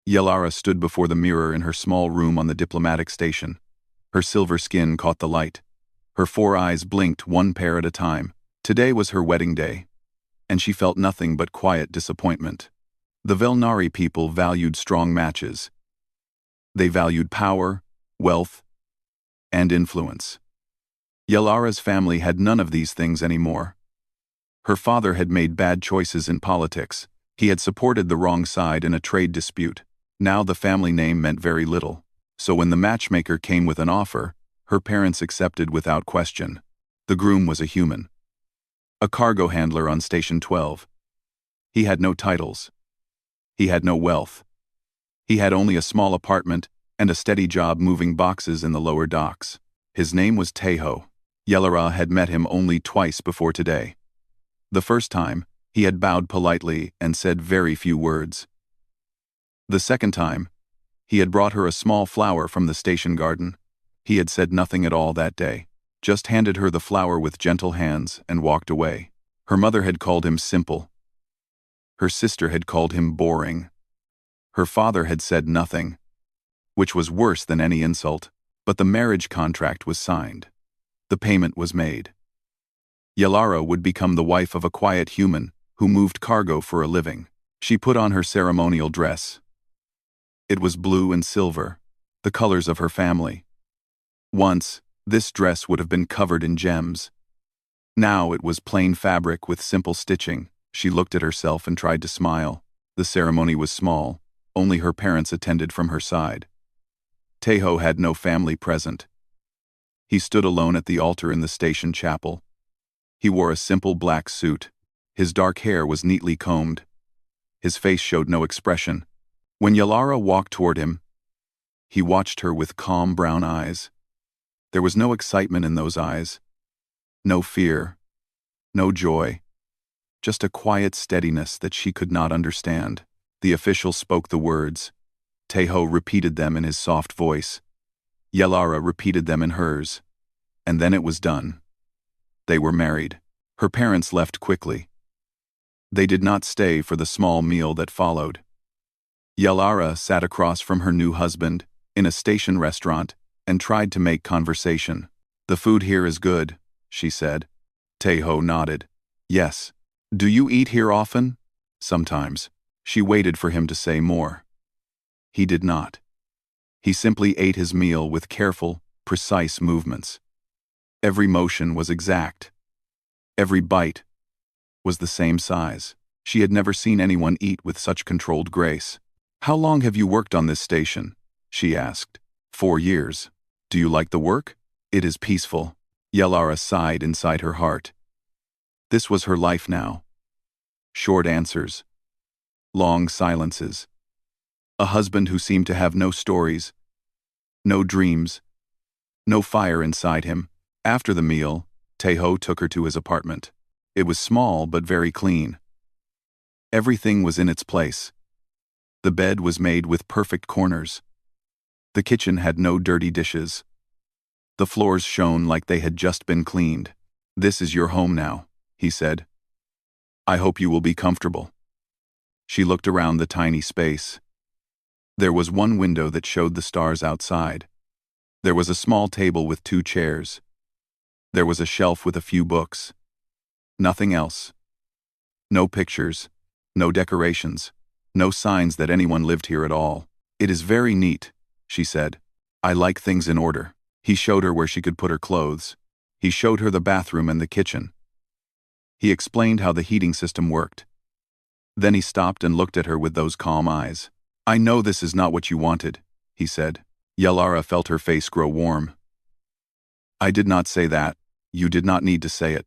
Yelara stood before the mirror in her small room on the diplomatic station. Her silver skin caught the light. Her 4 eyes blinked one pair at a time. Today was her wedding day, and she felt nothing but quiet disappointment. The Velnari people valued strong matches. They valued power, wealth, and influence. Yelara's family had none of these things anymore. Her father had made bad choices in politics. He had supported the wrong side in a trade dispute. Now the family name meant very little. So when the matchmaker came with an offer, her parents accepted without question. The groom was a human. A cargo handler on Station 12. He had no titles. He had no wealth. He had only a small apartment and a steady job moving boxes in the lower docks. His name was Tejo. Yelara had met him only twice before today. The first time, he had bowed politely and said very few words. The second time, he had brought her a small flower from the station garden. He had said nothing at all that day, just handed her the flower with gentle hands and walked away. Her mother had called him simple. Her sister had called him boring. Her father had said nothing, which was worse than any insult, but the marriage contract was signed. The payment was made. Yelara would become the wife of a quiet human who moved cargo for a living. She put on her ceremonial dress. It was blue and silver, the colors of her family. Once, this dress would have been covered in gems. Now it was plain fabric with simple stitching. She looked at herself and tried to smile. The ceremony was small. Only her parents attended from her side. Tejo had no family present. He stood alone at the altar in the station chapel. He wore a simple black suit. His dark hair was neatly combed. His face showed no expression. When Yelara walked toward him, he watched her with calm brown eyes. There was no excitement in those eyes, no fear, no joy, just a quiet steadiness that she could not understand. The official spoke the words. Tejo repeated them in his soft voice. Yelara repeated them in hers. And then it was done. They were married. Her parents left quickly. They did not stay for the small meal that followed. Yelara sat across from her new husband in a station restaurant and tried to make conversation. "The food here is good," she said. Tejo nodded. "Yes. Do you eat here often?" "Sometimes." She waited for him to say more. He did not. He simply ate his meal with careful, precise movements. Every motion was exact. Every bite was the same size. She had never seen anyone eat with such controlled grace. "How long have you worked on this station?" she asked. 4 years. "Do you like the work?" "It is peaceful." Yelara sighed inside her heart. This was her life now. Short answers. Long silences. A husband who seemed to have no stories, no dreams, no fire inside him. After the meal, Tejo took her to his apartment. It was small but very clean. Everything was in its place. The bed was made with perfect corners. The kitchen had no dirty dishes. The floors shone like they had just been cleaned. "This is your home now," he said. "I hope you will be comfortable." She looked around the tiny space. There was one window that showed the stars outside. There was a small table with 2 chairs. There was a shelf with a few books. Nothing else. No pictures, no decorations, no signs that anyone lived here at all. "It is very neat," she said. "I like things in order." He showed her where she could put her clothes. He showed her the bathroom and the kitchen. He explained how the heating system worked. Then he stopped and looked at her with those calm eyes. "I know this is not what you wanted," he said. Yelara felt her face grow warm. "I did not say that. You did not need to say it.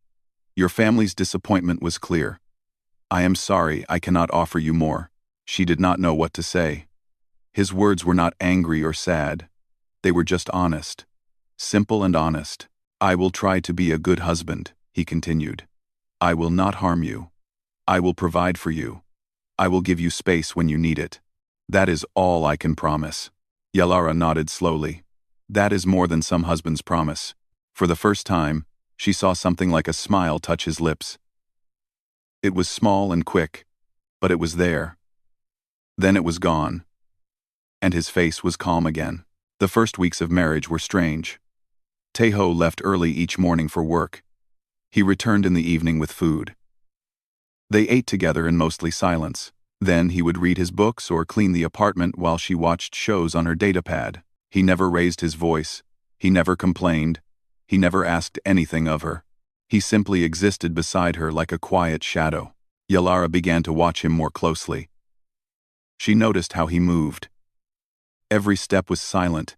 Your family's disappointment was clear. I am sorry I cannot offer you more." She did not know what to say. His words were not angry or sad. They were just honest. Simple and honest. "I will try to be a good husband," he continued. "I will not harm you. I will provide for you. I will give you space when you need it. That is all I can promise." Yelara nodded slowly. That is more than some husbands promise. For the first time, she saw something like a smile touch his lips. It was small and quick, but it was there. Then it was gone. and his face was calm again. The first weeks of marriage were strange. Taeho left early each morning for work. He returned in the evening with food. They ate together in mostly silence. Then he would read his books or clean the apartment while she watched shows on her datapad. He never raised his voice. He never complained. He never asked anything of her. He simply existed beside her like a quiet shadow. Yalara began to watch him more closely. She noticed how he moved. Every step was silent.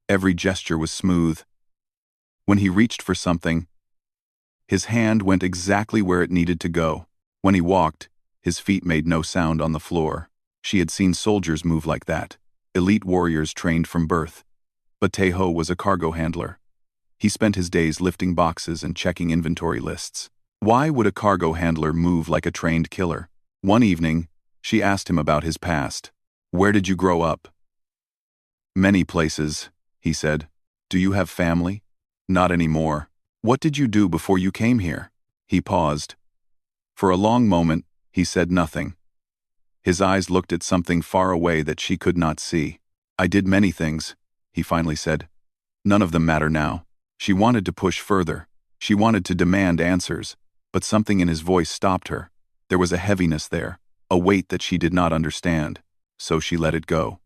Every gesture was smooth. When he reached for something, his hand went exactly where it needed to go. When he walked, his feet made no sound on the floor. She had seen soldiers move like that, elite warriors trained from birth. But Taeho was a cargo handler. He spent his days lifting boxes and checking inventory lists. Why would a cargo handler move like a trained killer? One evening, she asked him about his past. "Where did you grow up?" "Many places," he said. "Do you have family?" "Not anymore." "What did you do before you came here?" He paused. For a long moment, he said nothing. His eyes looked at something far away that she could not see. "I did many things," he finally said. "None of them matter now." She wanted to push further. She wanted to demand answers, but something in his voice stopped her. There was a heaviness there, a weight that she did not understand, so she let it go.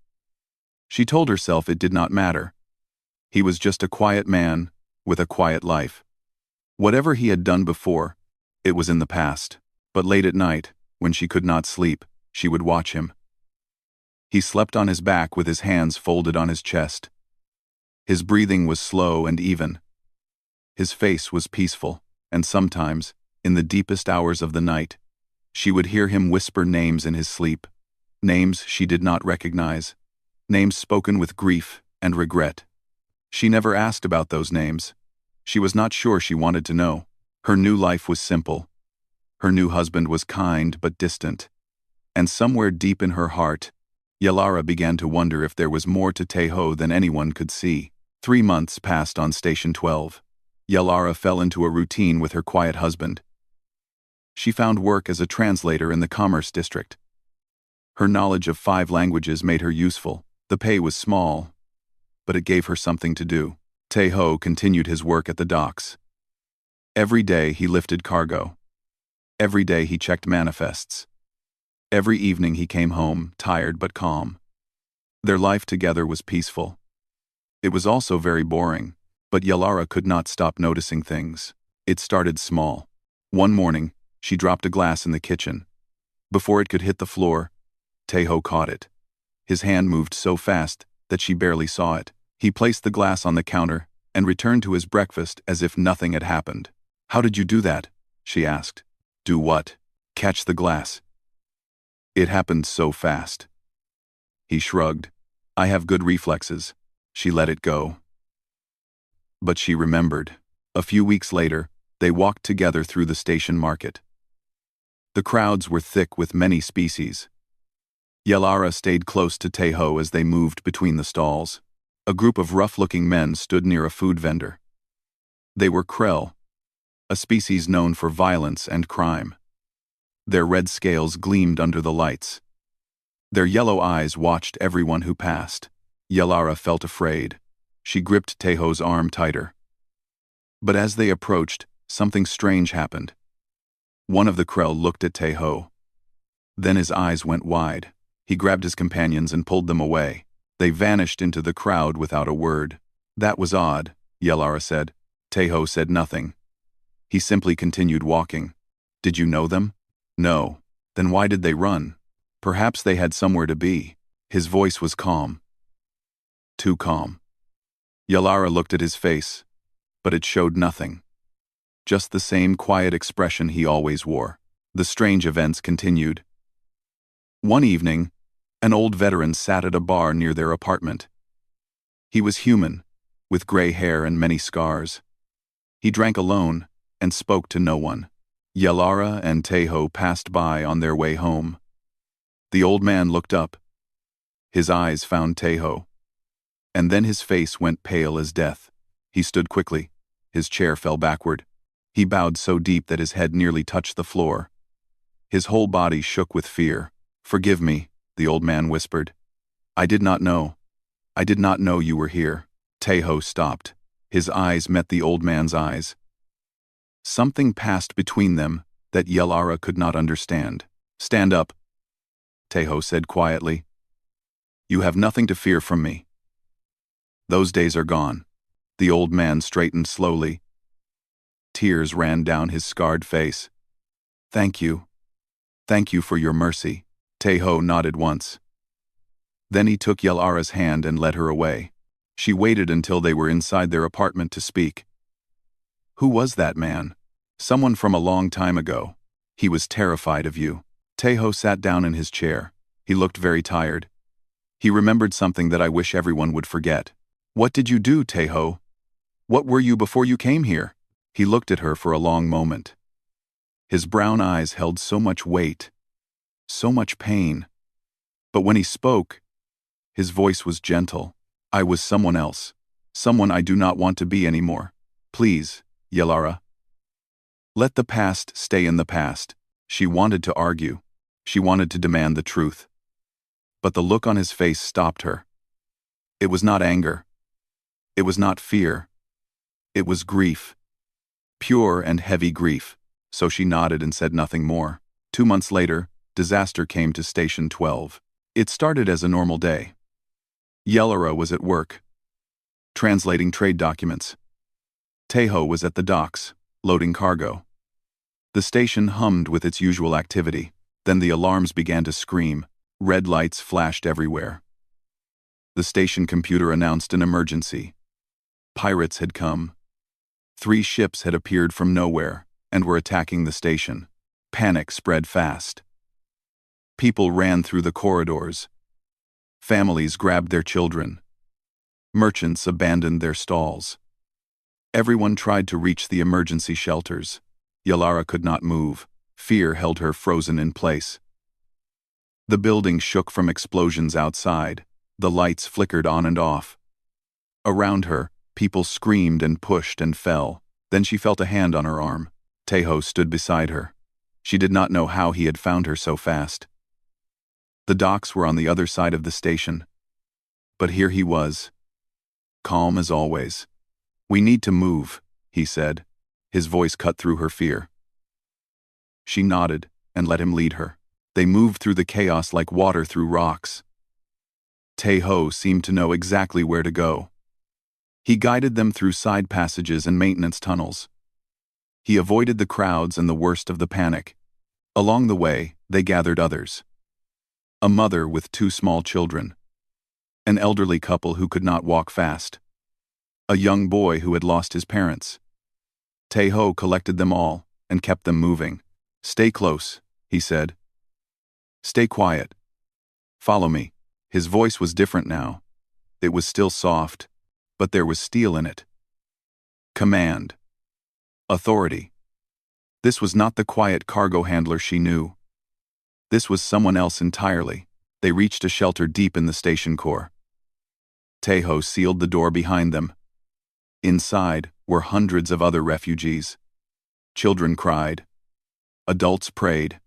She told herself it did not matter. He was just a quiet man with a quiet life. Whatever he had done before, it was in the past. But late at night, when she could not sleep, she would watch him. He slept on his back with his hands folded on his chest. His breathing was slow and even. His face was peaceful, and sometimes, in the deepest hours of the night, she would hear him whisper names in his sleep, names she did not recognize, names spoken with grief and regret. She never asked about those names. She was not sure she wanted to know. Her new life was simple. Her new husband was kind but distant. And somewhere deep in her heart, Yalara began to wonder if there was more to Taeho than anyone could see. 3 months passed on Station 12. Yalara fell into a routine with her quiet husband. She found work as a translator in the Commerce District. Her knowledge of 5 languages made her useful. The pay was small, but it gave her something to do. Taeho continued his work at the docks. Every day he lifted cargo. Every day he checked manifests. Every evening he came home, tired but calm. Their life together was peaceful. It was also very boring, but Yalara could not stop noticing things. It started small. One morning, she dropped a glass in the kitchen. Before it could hit the floor, Taeho caught it. His hand moved so fast that she barely saw it. He placed the glass on the counter and returned to his breakfast as if nothing had happened. "How did you do that?" she asked. "Do what?" "Catch the glass." "It happened so fast." He shrugged. "I have good reflexes." She let it go. But she remembered. A few weeks later, they walked together through the station market. The crowds were thick with many species. Yalara stayed close to Taeho as they moved between the stalls. A group of rough-looking men stood near a food vendor. They were Krell, a species known for violence and crime. Their red scales gleamed under the lights. Their yellow eyes watched everyone who passed. Yalara felt afraid. She gripped Taeho's arm tighter. But as they approached, something strange happened. One of the Krell looked at Taeho. Then his eyes went wide. He grabbed his companions and pulled them away. They vanished into the crowd without a word. "That was odd," Yalara said. Taeho said nothing. He simply continued walking. "Did you know them?" "No." "Then why did they run?" "Perhaps they had somewhere to be." His voice was calm. Too calm. Yalara looked at his face, but it showed nothing. Just the same quiet expression he always wore. The strange events continued. One evening, an old veteran sat at a bar near their apartment. He was human, with gray hair and many scars. He drank alone and spoke to no one. Yalara and Taeho passed by on their way home. The old man looked up. His eyes found Taeho. And then his face went pale as death. He stood quickly. His chair fell backward. He bowed so deep that his head nearly touched the floor. His whole body shook with fear. "Forgive me," the old man whispered. I did not know. I did not know you were here. Teho stopped. His eyes met the old man's eyes. Something passed between them that Yelara could not understand. Stand up, Teho said quietly. You have nothing to fear from me. Those days are gone. The old man straightened slowly. Tears ran down his scarred face. Thank you. Thank you for your mercy. Teho nodded once. Then he took Yelara's hand and led her away. She waited until they were inside their apartment to speak. Who was that man? Someone from a long time ago. He was terrified of you. Teho sat down in his chair. He looked very tired. He remembered something that I wish everyone would forget. What did you do, Teho? What were you before you came here? He looked at her for a long moment. His brown eyes held so much weight, so much pain. But when he spoke, his voice was gentle. I was someone else, someone I do not want to be anymore. Please, Yelara. Let the past stay in the past. She wanted to argue. She wanted to demand the truth. But the look on his face stopped her. It was not anger. It was not fear. It was grief. Pure and heavy grief. So she nodded and said nothing more. 2 months later, disaster came to Station 12. It started as a normal day. Yelara was at work, translating trade documents. Teho was at the docks, loading cargo. The station hummed with its usual activity. Then the alarms began to scream. Red lights flashed everywhere. The station computer announced an emergency. Pirates had come. 3 ships had appeared from nowhere and were attacking the station. Panic spread fast. People ran through the corridors. Families grabbed their children. Merchants abandoned their stalls. Everyone tried to reach the emergency shelters. Yelara could not move. Fear held her frozen in place. The building shook from explosions outside. The lights flickered on and off. Around her, people screamed and pushed and fell. Then she felt a hand on her arm. Teho stood beside her. She did not know how he had found her so fast. The docks were on the other side of the station. But here he was, calm as always. We need to move, he said. His voice cut through her fear. She nodded and let him lead her. They moved through the chaos like water through rocks. Teho seemed to know exactly where to go. He guided them through side passages and maintenance tunnels. He avoided the crowds and the worst of the panic. Along the way, they gathered others. A mother with 2 small children. An elderly couple who could not walk fast. A young boy who had lost his parents. Teho collected them all and kept them moving. Stay close, he said. Stay quiet. Follow me. His voice was different now. It was still soft, but there was steel in it. Command. Authority. This was not the quiet cargo handler she knew. This was someone else entirely. They reached a shelter deep in the station core. Teho sealed the door behind them. Inside were hundreds of other refugees. Children cried. Adults prayed.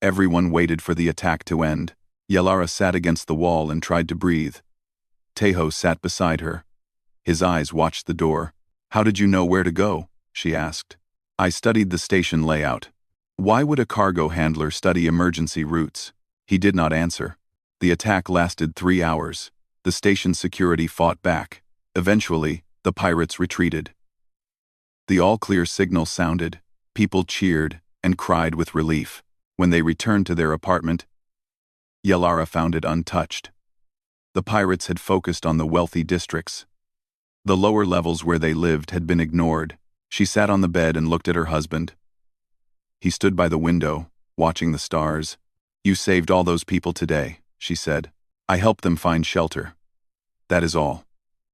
Everyone waited for the attack to end. Yelara sat against the wall and tried to breathe. Teho sat beside her. His eyes watched the door. How did you know where to go? She asked. I studied the station layout. Why would a cargo handler study emergency routes? He did not answer. The attack lasted 3 hours. The station security fought back. Eventually, the pirates retreated. The all-clear signal sounded. People cheered and cried with relief. When they returned to their apartment, Yelara found it untouched. The pirates had focused on the wealthy districts. The lower levels where they lived had been ignored. She sat on the bed and looked at her husband. He stood by the window, watching the stars. You saved all those people today, she said. I helped them find shelter. That is all.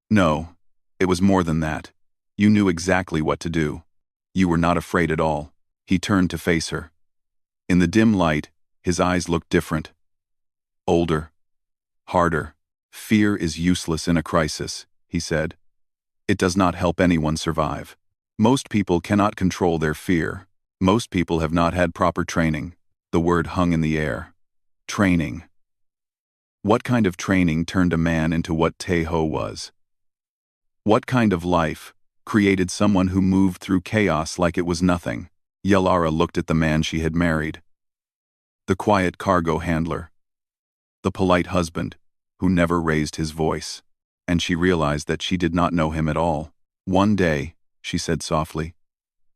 No, it was more than that. You knew exactly what to do. You were not afraid at all. He turned to face her. In the dim light, his eyes looked different. Older. Harder. Fear is useless in a crisis, he said. It does not help anyone survive. Most people cannot control their fear. Most people have not had proper training. The word hung in the air. Training. What kind of training turned a man into what Taeho was? What kind of life created someone who moved through chaos like it was nothing? Yelara looked at the man she had married. The quiet cargo handler. The polite husband, who never raised his voice. And she realized that she did not know him at all. One day, she said softly,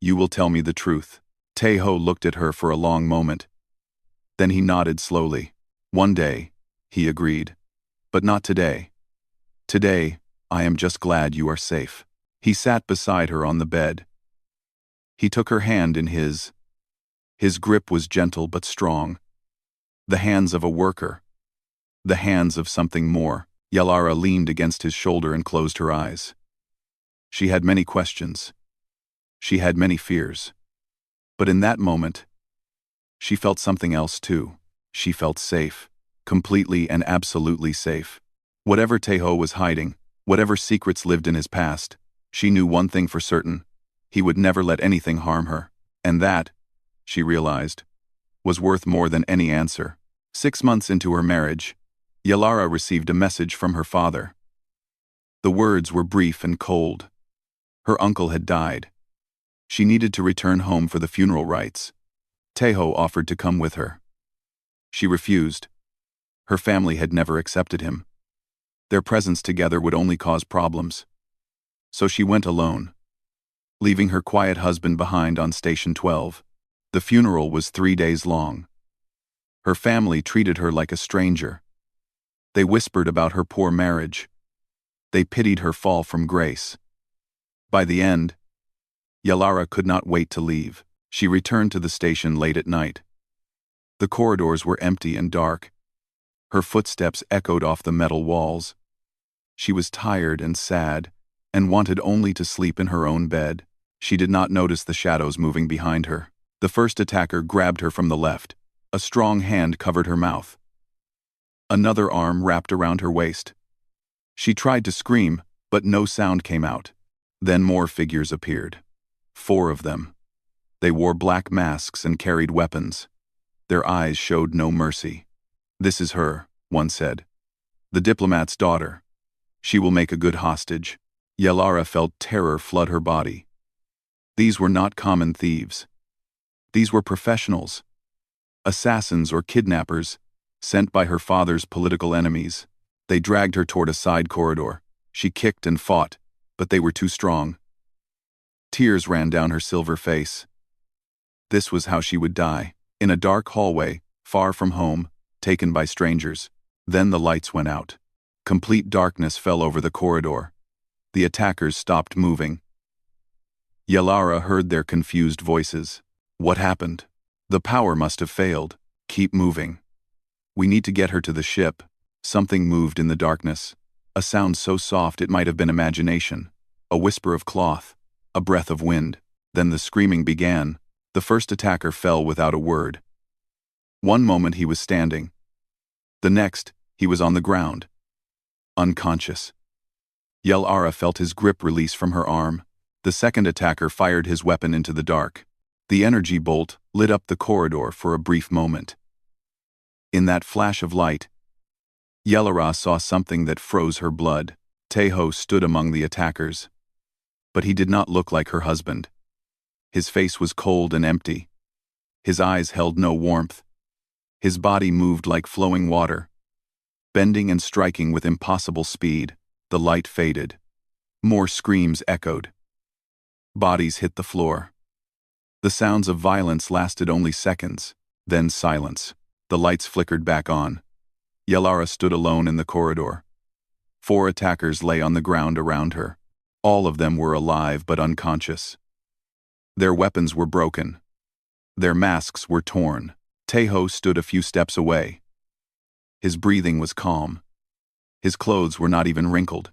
you will tell me the truth. Taeho looked at her for a long moment. Then he nodded slowly. One day, he agreed. But not today. Today, I am just glad you are safe. He sat beside her on the bed. He took her hand in his. His grip was gentle but strong. The hands of a worker. The hands of something more. Yelara leaned against his shoulder and closed her eyes. She had many questions. She had many fears. But in that moment, she felt something else too. She felt safe. Completely and absolutely safe. Whatever Taeho was hiding, whatever secrets lived in his past, she knew one thing for certain. He would never let anything harm her. And that, she realized, was worth more than any answer. 6 months into her marriage, Yelara received a message from her father. The words were brief and cold. Her uncle had died. She needed to return home for the funeral rites. Taeho offered to come with her. She refused. Her family had never accepted him. Their presence together would only cause problems. So she went alone, leaving her quiet husband behind on Station 12. The funeral was 3 days long. Her family treated her like a stranger. They whispered about her poor marriage. They pitied her fall from grace. By the end, Yelara could not wait to leave. She returned to the station late at night. The corridors were empty and dark. Her footsteps echoed off the metal walls. She was tired and sad, and wanted only to sleep in her own bed. She did not notice the shadows moving behind her. The first attacker grabbed her from the left. A strong hand covered her mouth. Another arm wrapped around her waist. She tried to scream, but no sound came out. Then more figures appeared. 4 of them. They wore black masks and carried weapons. Their eyes showed no mercy. This is her, one said. The diplomat's daughter. She will make a good hostage. Yelara felt terror flood her body. These were not common thieves. These were professionals. Assassins or kidnappers, sent by her father's political enemies. They dragged her toward a side corridor. She kicked and fought, but they were too strong. Tears ran down her silver face. This was how she would die, in a dark hallway, far from home, taken by strangers. Then the lights went out. Complete darkness fell over the corridor. The attackers stopped moving. Yelara heard their confused voices. What happened? The power must have failed. Keep moving. We need to get her to the ship. Something moved in the darkness. A sound so soft it might have been imagination. A whisper of cloth. A breath of wind. Then the screaming began. The first attacker fell without a word. One moment he was standing. The next, he was on the ground. Unconscious. Yelara felt his grip release from her arm. The second attacker fired his weapon into the dark. The energy bolt lit up the corridor for a brief moment. In that flash of light, Yelara saw something that froze her blood. Taeho stood among the attackers. But he did not look like her husband. His face was cold and empty. His eyes held no warmth. His body moved like flowing water. Bending and striking with impossible speed, the light faded. More screams echoed. Bodies hit the floor. The sounds of violence lasted only seconds, then silence. The lights flickered back on. Yelara stood alone in the corridor. 4 attackers lay on the ground around her. All of them were alive but unconscious. Their weapons were broken. Their masks were torn. Taeho stood a few steps away. His breathing was calm. His clothes were not even wrinkled.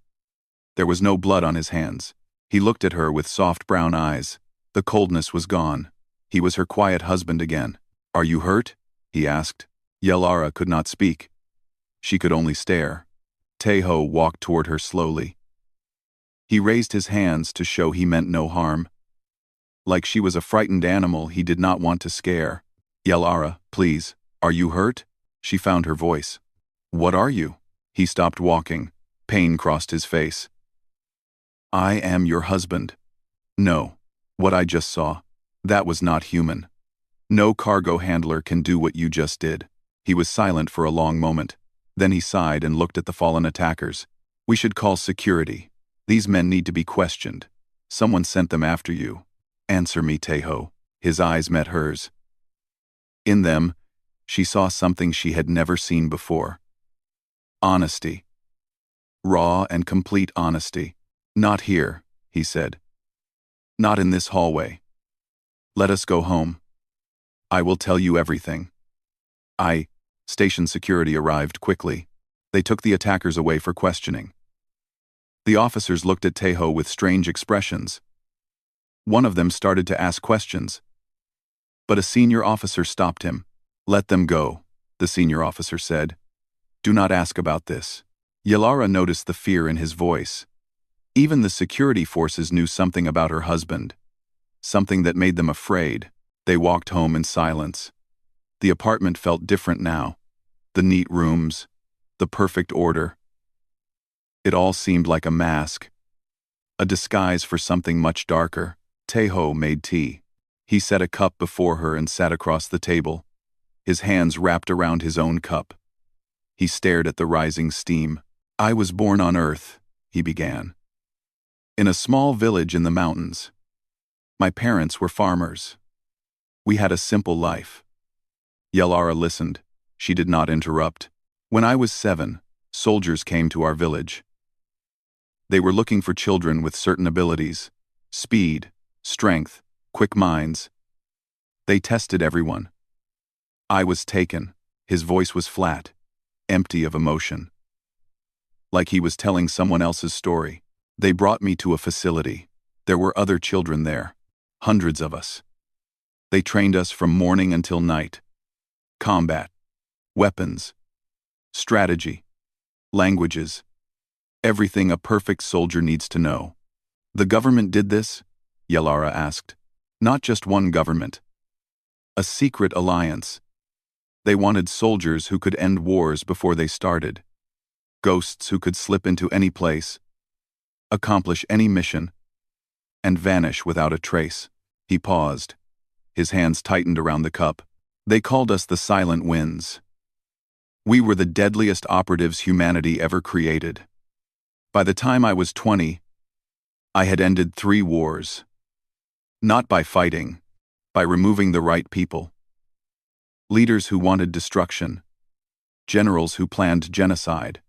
There was no blood on his hands. He looked at her with soft brown eyes. The coldness was gone. He was her quiet husband again. "Are you hurt?" he asked. Yelara could not speak. She could only stare. Taeho walked toward her slowly. He raised his hands to show he meant no harm. Like she was a frightened animal he did not want to scare. "Yelara, please, are you hurt?" She found her voice. What are you? He stopped walking. Pain crossed his face. I am your husband. No. What I just saw. That was not human. No cargo handler can do what you just did. He was silent for a long moment. Then he sighed and looked at the fallen attackers. We should call security. These men need to be questioned. Someone sent them after you. Answer me, Tejo. His eyes met hers. In them, she saw something she had never seen before. Honesty. Raw and complete honesty. Not here, he said. Not in this hallway. Let us go home. I will tell you everything. Station security arrived quickly. They took the attackers away for questioning. The officers looked at Tejo with strange expressions. One of them started to ask questions. But a senior officer stopped him. Let them go, the senior officer said. Do not ask about this. Yalara noticed the fear in his voice. Even the security forces knew something about her husband. Something that made them afraid. They walked home in silence. The apartment felt different now. The neat rooms, the perfect order. It all seemed like a mask. A disguise for something much darker. Tejo made tea. He set a cup before her and sat across the table, his hands wrapped around his own cup. He stared at the rising steam. I was born on Earth, he began. In a small village in the mountains. My parents were farmers. We had a simple life. Yalara listened. She did not interrupt. When I was 7, soldiers came to our village. They were looking for children with certain abilities. Speed, strength, quick minds. They tested everyone. I was taken. His voice was flat, empty of emotion. Like he was telling someone else's story. They brought me to a facility. There were other children there. Hundreds of us. They trained us from morning until night. Combat. Weapons. Strategy. Languages. Everything a perfect soldier needs to know. The government did this? Yalara asked. Not just one government. A secret alliance. They wanted soldiers who could end wars before they started. Ghosts who could slip into any place, accomplish any mission, and vanish without a trace. He paused. His hands tightened around the cup. They called us the Silent Winds. We were the deadliest operatives humanity ever created. By the time I was 20, I had ended 3 wars. Not by fighting, by removing the right people. Leaders who wanted destruction. Generals who planned genocide.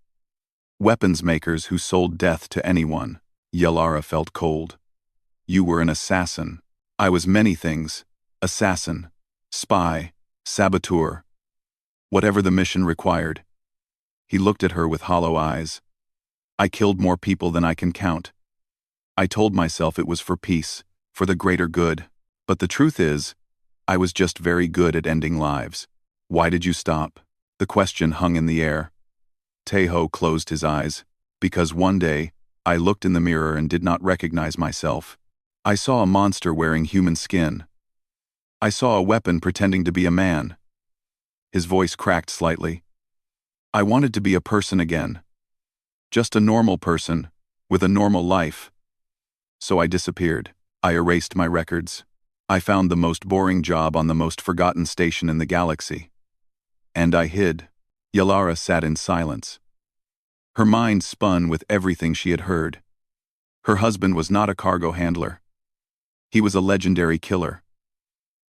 Weapons makers who sold death to anyone. Yalara felt cold. You were an assassin. I was many things. Assassin, spy, saboteur. Whatever the mission required. He looked at her with hollow eyes. I killed more people than I can count. I told myself it was for peace, for the greater good. But the truth is, I was just very good at ending lives. Why did you stop? The question hung in the air. Tejo closed his eyes. Because one day, I looked in the mirror and did not recognize myself. I saw a monster wearing human skin. I saw a weapon pretending to be a man. His voice cracked slightly. I wanted to be a person again. Just a normal person, with a normal life. So I disappeared. I erased my records. I found the most boring job on the most forgotten station in the galaxy. And I hid. Yalara sat in silence. Her mind spun with everything she had heard. Her husband was not a cargo handler. He was a legendary killer.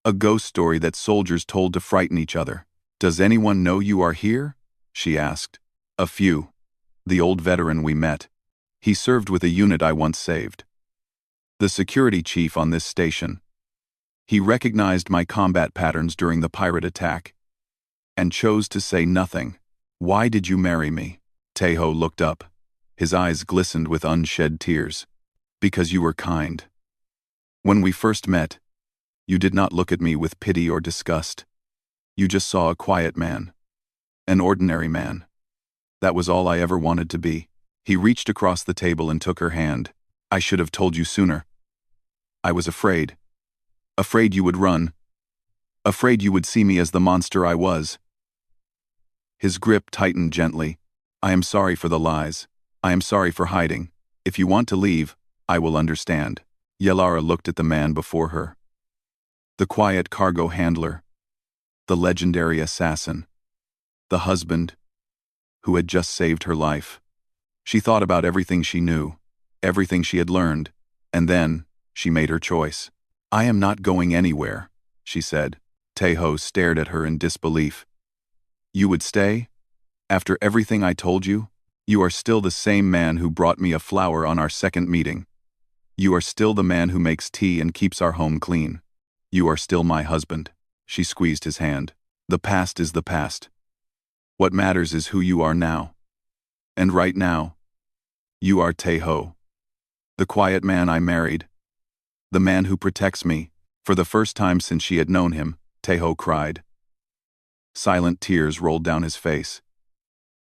A ghost story that soldiers told to frighten each other. Does anyone know you are here? She asked. A few. The old veteran we met. He served with a unit I once saved. The security chief on this station. He recognized my combat patterns during the pirate attack. And chose to say nothing. Why did you marry me? Tejo looked up. His eyes glistened with unshed tears. Because you were kind. When we first met, you did not look at me with pity or disgust. You just saw a quiet man. An ordinary man. That was all I ever wanted to be. He reached across the table and took her hand. I should have told you sooner. I was afraid. Afraid you would run. Afraid you would see me as the monster I was. His grip tightened gently. I am sorry for the lies. I am sorry for hiding. If you want to leave, I will understand. Yelara looked at the man before her. The quiet cargo handler. The legendary assassin. The husband who had just saved her life. She thought about everything she knew, everything she had learned, and then she made her choice. I am not going anywhere, she said. Tejo stared at her in disbelief. You would stay? After everything I told you? You are still the same man who brought me a flower on our second meeting. You are still the man who makes tea and keeps our home clean. You are still my husband. She squeezed his hand. The past is the past. What matters is who you are now. And right now, you are Tejo. The quiet man I married. The man who protects me. For the first time since she had known him, Tejo cried. Silent tears rolled down his face.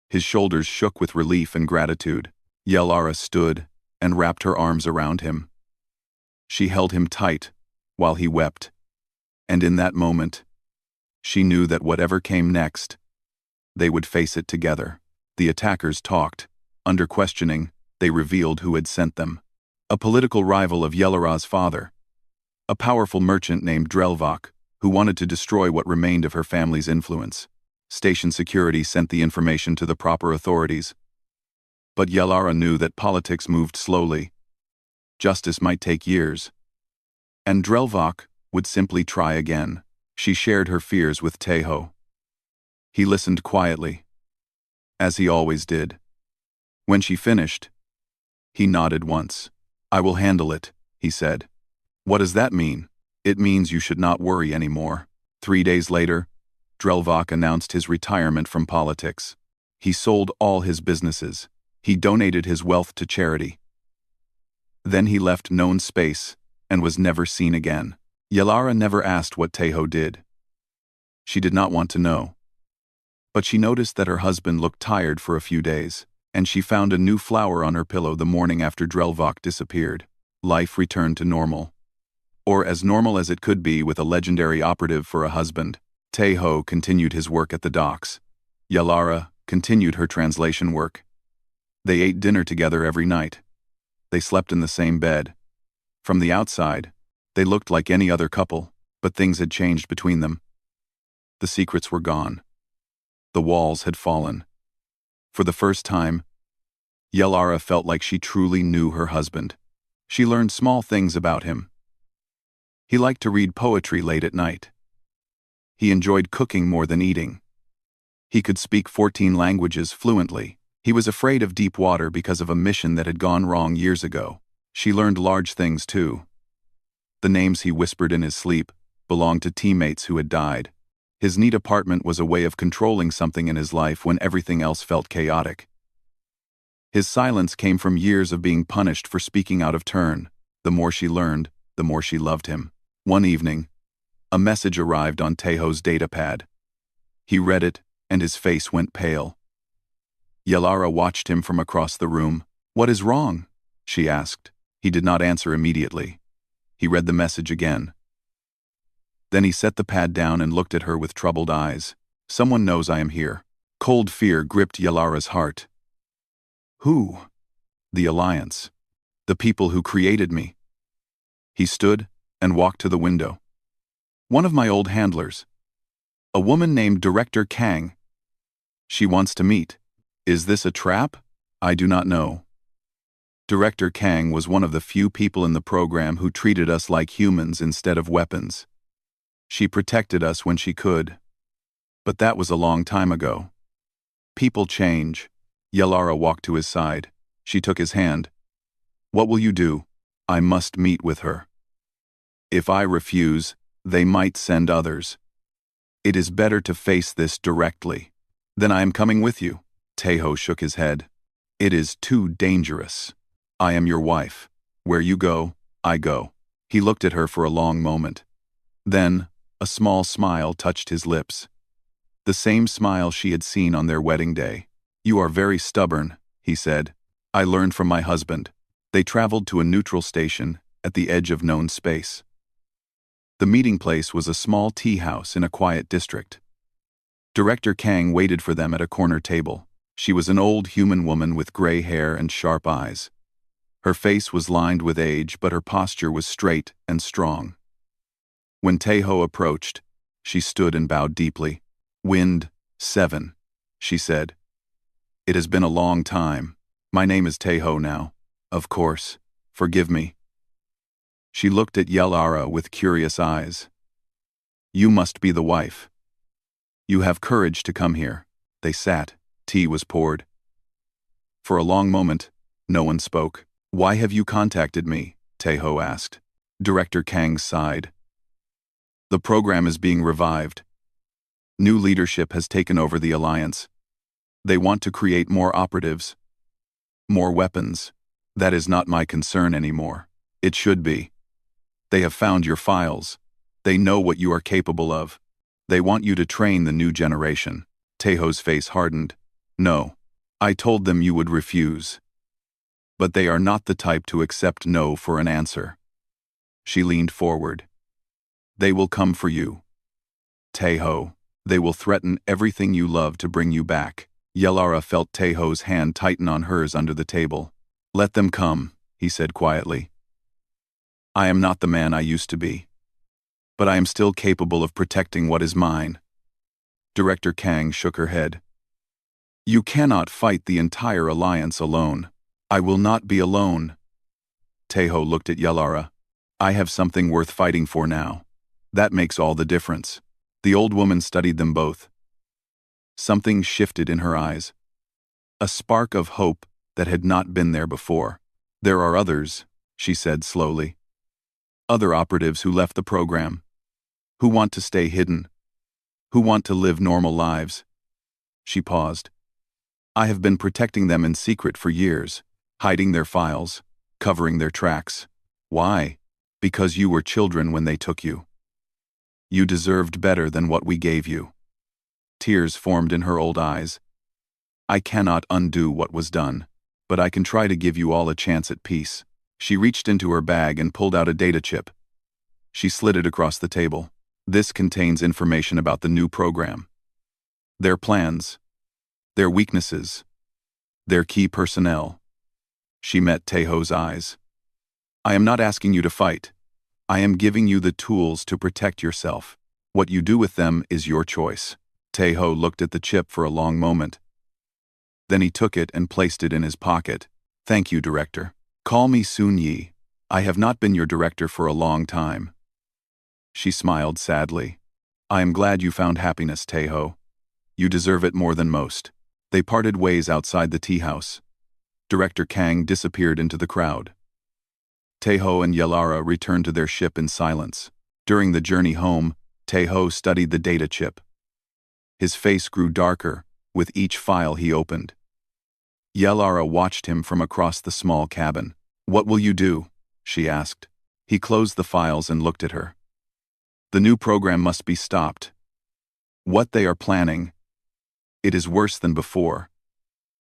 His shoulders shook with relief and gratitude. Yelara stood and wrapped her arms around him. She held him tight while he wept. And in that moment, she knew that whatever came next, they would face it together. The attackers talked. Under questioning, they revealed who had sent them. A political rival of Yelara's father. A powerful merchant named Drelvok, who wanted to destroy what remained of her family's influence. Station security sent the information to the proper authorities. But Yelara knew that politics moved slowly. Justice might take years. And Drelvok would simply try again. She shared her fears with Tejo. He listened quietly, as he always did. When she finished, he nodded once. I will handle it, he said. What does that mean? It means you should not worry anymore. 3 days later, Drelvok announced his retirement from politics. He sold all his businesses. He donated his wealth to charity. Then he left known space and was never seen again. Yelara never asked what Tejo did. She did not want to know. But she noticed that her husband looked tired for a few days, and she found a new flower on her pillow the morning after Drelvok disappeared. Life returned to normal. Or as normal as it could be with a legendary operative for a husband. Tejo continued his work at the docks. Yelara continued her translation work. They ate dinner together every night. They slept in the same bed. From the outside, they looked like any other couple, but things had changed between them. The secrets were gone. The walls had fallen. For the first time, Yelara felt like she truly knew her husband. She learned small things about him. He liked to read poetry late at night. He enjoyed cooking more than eating. He could speak 14 languages fluently. He was afraid of deep water because of a mission that had gone wrong years ago. She learned large things too. The names he whispered in his sleep belonged to teammates who had died. His neat apartment was a way of controlling something in his life when everything else felt chaotic. His silence came from years of being punished for speaking out of turn. The more she learned, the more she loved him. One evening, a message arrived on Tejo's datapad. He read it, and his face went pale. Yelara watched him from across the room. What is wrong? She asked. He did not answer immediately. He read the message again. Then he set the pad down and looked at her with troubled eyes. Someone knows I am here. Cold fear gripped Yelara's heart. Who? The Alliance. The people who created me. He stood and walked to the window. One of my old handlers. A woman named Director Kang. She wants to meet. Is this a trap? I do not know. Director Kang was one of the few people in the program who treated us like humans instead of weapons. She protected us when she could. But that was a long time ago. People change. Yelara walked to his side. She took his hand. What will you do? I must meet with her. If I refuse, they might send others. It is better to face this directly. Then I am coming with you. Tejo shook his head. It is too dangerous. I am your wife. Where you go, I go. He looked at her for a long moment. Then, a small smile touched his lips. The same smile she had seen on their wedding day. You are very stubborn, he said. I learned from my husband. They traveled to a neutral station at the edge of known space. The meeting place was a small tea house in a quiet district. Director Kang waited for them at a corner table. She was an old human woman with gray hair and sharp eyes. Her face was lined with age, but her posture was straight and strong. When Taeho approached, she stood and bowed deeply. "Wind 7, she said. "It has been a long time. My name is Taeho now. Of course. Forgive me." She looked at Yelara with curious eyes. "You must be the wife. You have courage to come here." They sat. Tea was poured. For a long moment, no one spoke. "Why have you contacted me?" Taeho asked. Director Kang sighed. "The program is being revived. New leadership has taken over the Alliance. They want to create more operatives, more weapons. That is not my concern anymore. It should be. They have found your files. They know what you are capable of. They want you to train the new generation." Taeho's face hardened. "No. I told them you would refuse. But they are not the type to accept no for an answer." She leaned forward. "They will come for you. Taeho. They will threaten everything you love to bring you back." Yelara felt Taeho's hand tighten on hers under the table. "Let them come," he said quietly. "I am not the man I used to be. But I am still capable of protecting what is mine." Director Kang shook her head. "You cannot fight the entire Alliance alone." "I will not be alone." Taeho looked at Yelara. "I have something worth fighting for now. That makes all the difference." The old woman studied them both. Something shifted in her eyes. A spark of hope that had not been there before. "There are others," she said slowly. "Other operatives who left the program. Who want to stay hidden. Who want to live normal lives." She paused. "I have been protecting them in secret for years, hiding their files, covering their tracks. Why? Because you were children when they took you. You deserved better than what we gave you." Tears formed in her old eyes. "I cannot undo what was done, but I can try to give you all a chance at peace." She reached into her bag and pulled out a data chip. She slid it across the table. "This contains information about the new program. Their plans, their weaknesses, their key personnel." She met Taeho's eyes. "I am not asking you to fight. I am giving you the tools to protect yourself. What you do with them is your choice." Taeho looked at the chip for a long moment. Then he took it and placed it in his pocket. "Thank you, Director. Call me Soon Yi. I have not been your director for a long time." She smiled sadly. "I am glad you found happiness, Taeho. You deserve it more than most." They parted ways outside the tea house. Director Kang disappeared into the crowd. Taeho and Yelara returned to their ship in silence. During the journey home, Taeho studied the data chip. His face grew darker with each file he opened. Yelara watched him from across the small cabin. "What will you do?" she asked. He closed the files and looked at her. "The new program must be stopped. What they are planning, it is worse than before.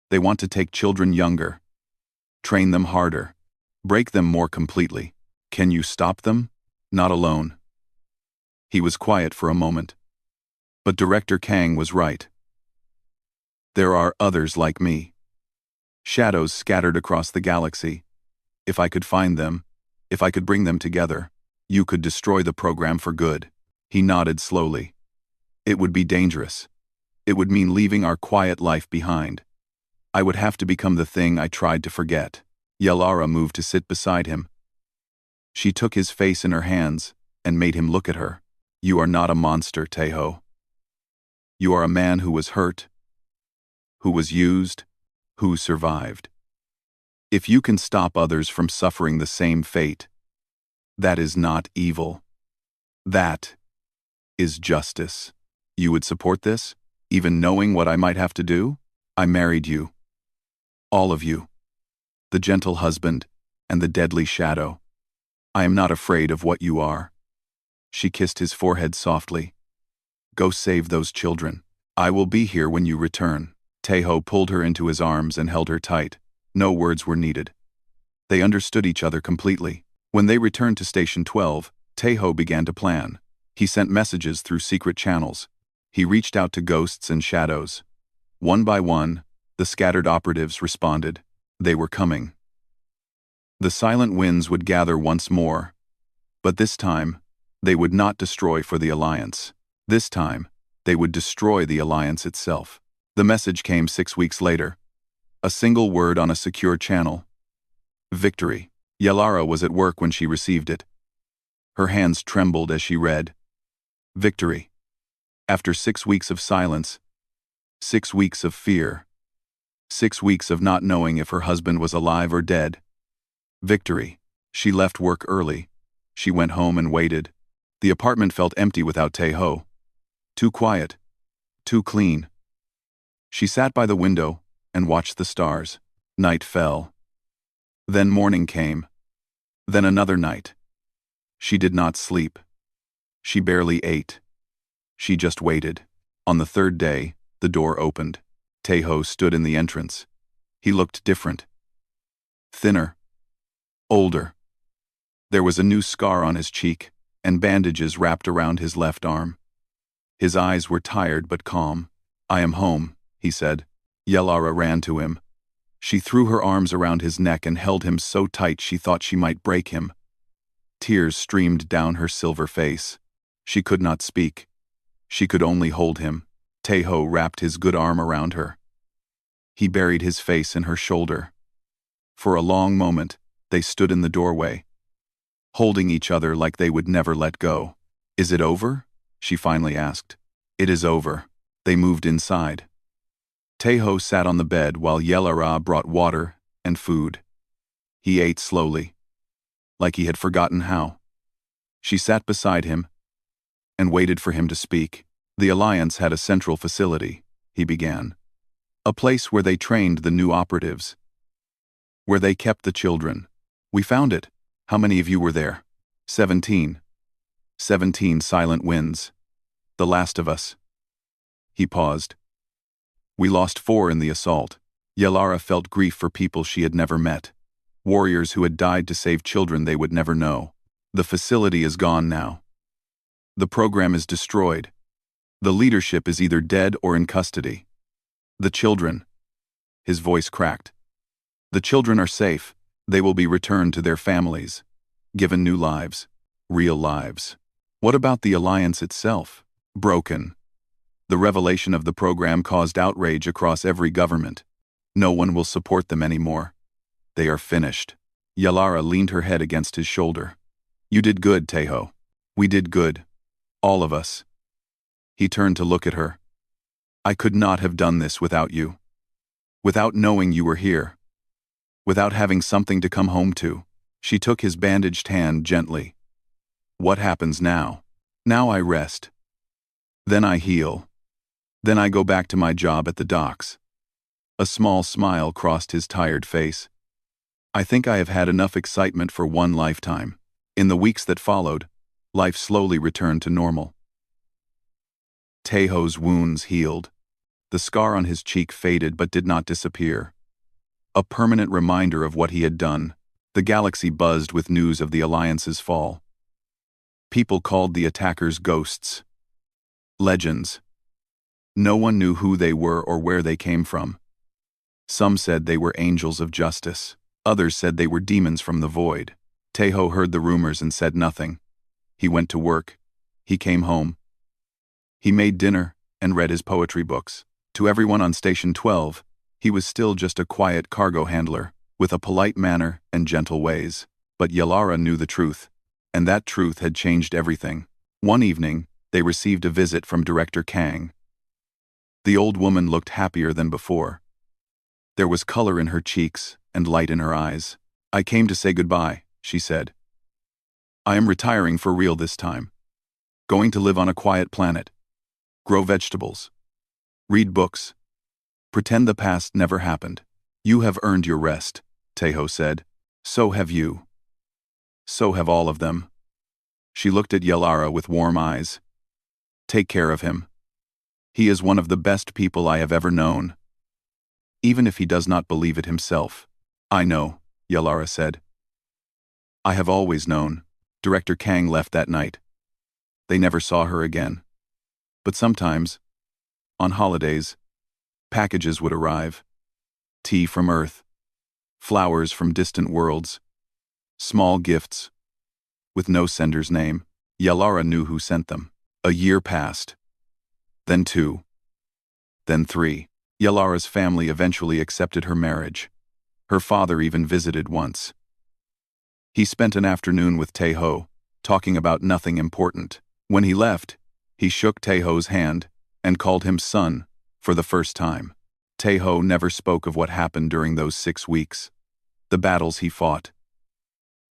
They want to take children younger, train them harder, break them more completely. Can you stop them? Not alone." He was quiet for a moment. But Director Kang was right. "There are others like me. Shadows scattered across the galaxy. If I could find them, if I could bring them together, you could destroy the program for good." He nodded slowly. "It would be dangerous. It would mean leaving our quiet life behind. I would have to become the thing I tried to forget." Yelara moved to sit beside him. She took his face in her hands and made him look at her. "You are not a monster, Taeho. You are a man who was hurt, who was used, who survived. If you can stop others from suffering the same fate, that is not evil. That is justice. You would support this, even knowing what I might have to do? I married you. All of you. The gentle husband and the deadly shadow. I am not afraid of what you are." She kissed his forehead softly. "Go save those children. I will be here when you return." Taeho pulled her into his arms and held her tight. No words were needed. They understood each other completely. When they returned to Station 12, Taeho began to plan. He sent messages through secret channels. He reached out to ghosts and shadows. One by one, the scattered operatives responded. They were coming. The silent winds would gather once more. But this time, they would not destroy for the Alliance. This time, they would destroy the Alliance itself. The message came 6 weeks later. A single word on a secure channel. Victory. Yalara was at work when she received it. Her hands trembled as she read. Victory. After 6 weeks of silence, 6 weeks of fear, 6 weeks of not knowing if her husband was alive or dead. Victory. She left work early. She went home and waited. The apartment felt empty without Taeho. Too quiet. Too clean. She sat by the window and watched the stars. Night fell. Then morning came. Then another night. She did not sleep. She barely ate. She just waited. On the third day, the door opened. Taeho stood in the entrance. He looked different. Thinner. Older. There was a new scar on his cheek, and bandages wrapped around his left arm. His eyes were tired but calm. I am home, he said. Yalara ran to him. She threw her arms around his neck and held him so tight she thought she might break him. Tears streamed down her silver face. She could not speak. She could only hold him. Taeho wrapped his good arm around her. He buried his face in her shoulder. For a long moment, they stood in the doorway, holding each other like they would never let go. Is it over? She finally asked. It is over. They moved inside. Taeho sat on the bed while Yalara brought water and food. He ate slowly, like he had forgotten how. She sat beside him and waited for him to speak. The Alliance had a central facility, he began. A place where they trained the new operatives. Where they kept the children. We found it. How many of you were there? 17. 17 silent winds. The last of us. He paused. We lost 4 in the assault. Yalara felt grief for people she had never met. Warriors who had died to save children they would never know. The facility is gone now. The program is destroyed. The leadership is either dead or in custody. The children. His voice cracked. The children are safe. They will be returned to their families. Given new lives. Real lives. What about the Alliance itself? Broken. The revelation of the program caused outrage across every government. No one will support them anymore. They are finished. Yalara leaned her head against his shoulder. You did good, Taeho. We did good. All of us. He turned to look at her. I could not have done this without you. Without knowing you were here. Without having something to come home to. She took his bandaged hand gently. What happens now? Now I rest. Then I heal. Then I go back to my job at the docks. A small smile crossed his tired face. I think I have had enough excitement for one lifetime. In the weeks that followed, life slowly returned to normal. Taeho's wounds healed. The scar on his cheek faded but did not disappear. A permanent reminder of what he had done. The galaxy buzzed with news of the Alliance's fall. People called the attackers ghosts. Legends. No one knew who they were or where they came from. Some said they were angels of justice. Others said they were demons from the void. Taeho heard the rumors and said nothing. He went to work. He came home. He made dinner and read his poetry books. To everyone on Station 12, he was still just a quiet cargo handler, with a polite manner and gentle ways. But Yalara knew the truth, and that truth had changed everything. One evening, they received a visit from Director Kang. The old woman looked happier than before. There was color in her cheeks and light in her eyes. I came to say goodbye, she said. I am retiring for real this time. Going to live on a quiet planet. Grow vegetables. Read books. Pretend the past never happened. You have earned your rest, Taeho said. So have you. So have all of them. She looked at Yalara with warm eyes. Take care of him. He is one of the best people I have ever known. Even if he does not believe it himself. I know, Yalara said. I have always known. Director Kang left that night. They never saw her again. But sometimes, On holidays, packages would arrive. Tea from Earth, flowers from distant worlds, small gifts, with no sender's name. Yalara knew who sent them. A year passed. Then 2. Then 3. Yalara's family eventually accepted her marriage. Her father even visited once. He spent an afternoon with Teho, talking about nothing important. When he left, he shook Teho's hand and called him son for the first time. Teho never spoke of what happened during those 6 weeks. The battles he fought.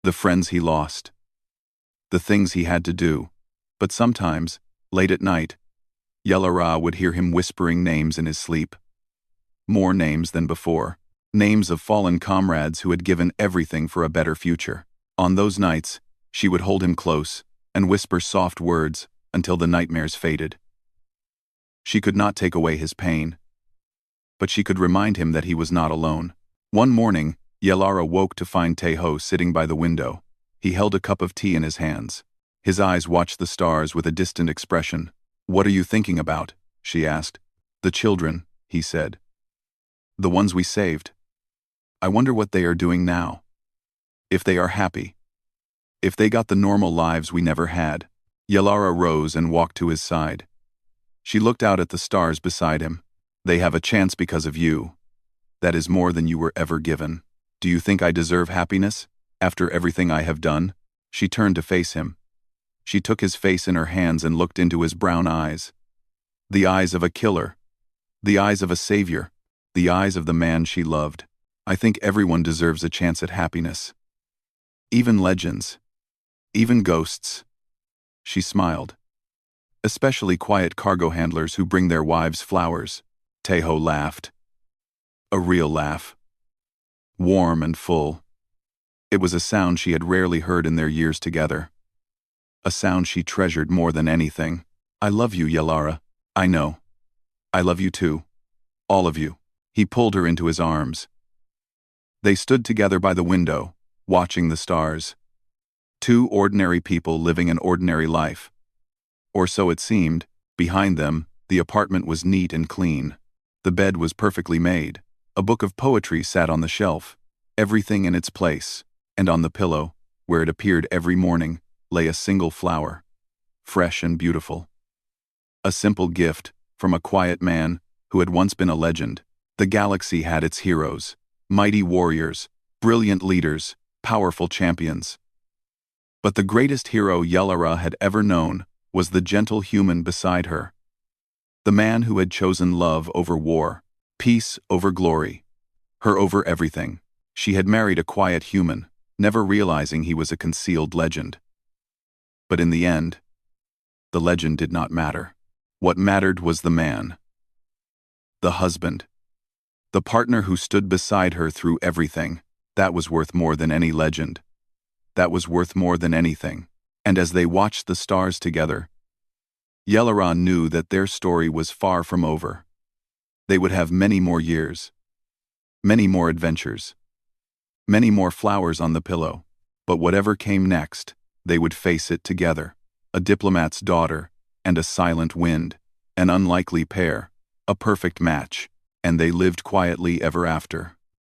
The friends he lost. The things he had to do. But sometimes, late at night, Yalara would hear him whispering names in his sleep. More names than before. Names of fallen comrades who had given everything for a better future. On those nights, she would hold him close and whisper soft words until the nightmares faded. She could not take away his pain, but she could remind him that he was not alone. One morning, Yalara woke to find Teho sitting by the window. He held a cup of tea in his hands. His eyes watched the stars with a distant expression. "What are you thinking about?" she asked. "The children," he said. "The ones we saved. I wonder what they are doing now. If they are happy. If they got the normal lives we never had." Yalara rose and walked to his side. She looked out at the stars beside him. "They have a chance because of you. That is more than you were ever given. Do you think I deserve happiness, after everything I have done?" She turned to face him. She took his face in her hands and looked into his brown eyes. The eyes of a killer. The eyes of a savior. The eyes of the man she loved. "I think everyone deserves a chance at happiness. Even legends. Even ghosts." She smiled. "Especially quiet cargo handlers who bring their wives flowers." Teho laughed. A real laugh. Warm and full. It was a sound she had rarely heard in their years together. A sound she treasured more than anything. "I love you, Yalara. I know. I love you too. All of you." He pulled her into his arms. They stood together by the window, watching the stars. 2 ordinary people living an ordinary life. Or so it seemed. Behind them, the apartment was neat and clean. The bed was perfectly made. A book of poetry sat on the shelf, everything in its place, and on the pillow, where it appeared every morning, lay a single flower, fresh and beautiful. A simple gift from a quiet man who had once been a legend. The galaxy had its heroes, mighty warriors, brilliant leaders, powerful champions. But the greatest hero Yalara had ever known was the gentle human beside her. The man who had chosen love over war, peace over glory, her over everything. She had married a quiet human, never realizing he was a concealed legend. But in the end, the legend did not matter. What mattered was the man. The husband. The partner who stood beside her through everything. That was worth more than any legend. That was worth more than anything. And as they watched the stars together, Yalara knew that their story was far from over. They would have many more years. Many more adventures. Many more flowers on the pillow. But whatever came next, they would face it together. A diplomat's daughter and a silent wind. An unlikely pair. A perfect match. And they lived quietly ever after.